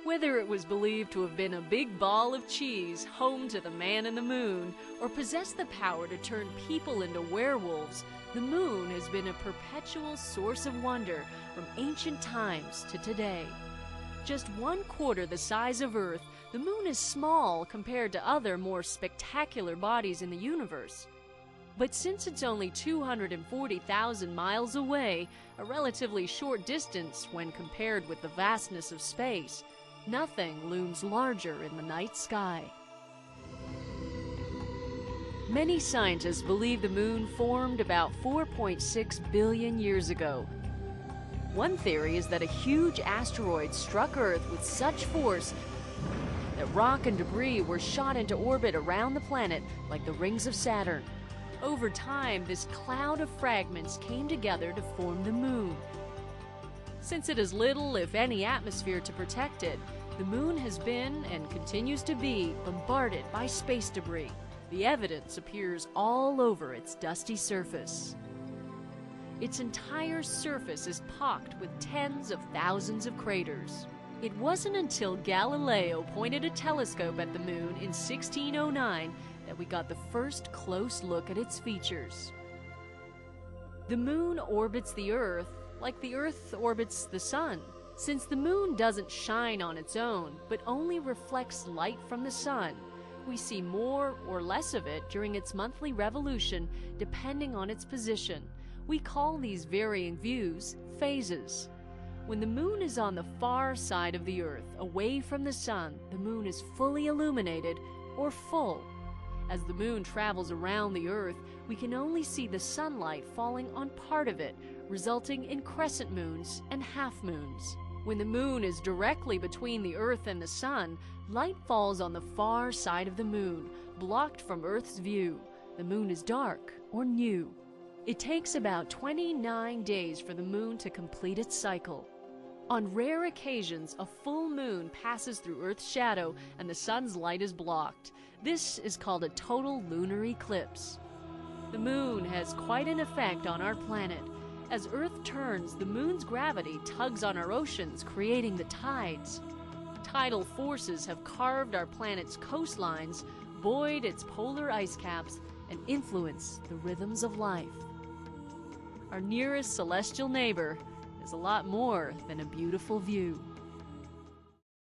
Whether it was believed to have been a big ball of cheese home to the man in the moon, or possessed the power to turn people into werewolves, the moon has been a perpetual source of wonder from ancient times to today. Just 1/4 the size of Earth, the moon is small compared to other more spectacular bodies in the universe. But since it's only 240,000 miles away, a relatively short distance when compared with the vastness of space, nothing looms larger in the night sky. Many scientists believe the moon formed about 4.6 billion years ago. One theory is that a huge asteroid struck Earth with such force that rock and debris were shot into orbit around the planet like the rings of Saturn. Over time, this cloud of fragments came together to form the moon. Since it has little, if any, atmosphere to protect it, the moon has been, and continues to be, bombarded by space debris. The evidence appears all over its dusty surface. Its entire surface is pocked with tens of thousands of craters. It wasn't until Galileo pointed a telescope at the moon in 1609 that we got the first close look at its features. The moon orbits the Earth like the Earth orbits the sun. Since the moon doesn't shine on its own, but only reflects light from the sun, we see more or less of it during its monthly revolution depending on its position. We call these varying views phases. When the moon is on the far side of the Earth, away from the sun, the moon is fully illuminated or full. As the moon travels around the Earth, we can only see the sunlight falling on part of it, resulting in crescent moons and half moons. When the moon is directly between the Earth and the sun, light falls on the far side of the moon, blocked from Earth's view. The moon is dark or new. It takes about 29 days for the moon to complete its cycle. On rare occasions, a full moon passes through Earth's shadow and the sun's light is blocked. This is called a total lunar eclipse. The moon has quite an effect on our planet. As Earth turns, the moon's gravity tugs on our oceans, creating the tides. Tidal forces have carved our planet's coastlines, buoyed its polar ice caps, and influenced the rhythms of life. Our nearest celestial neighbor is a lot more than a beautiful view.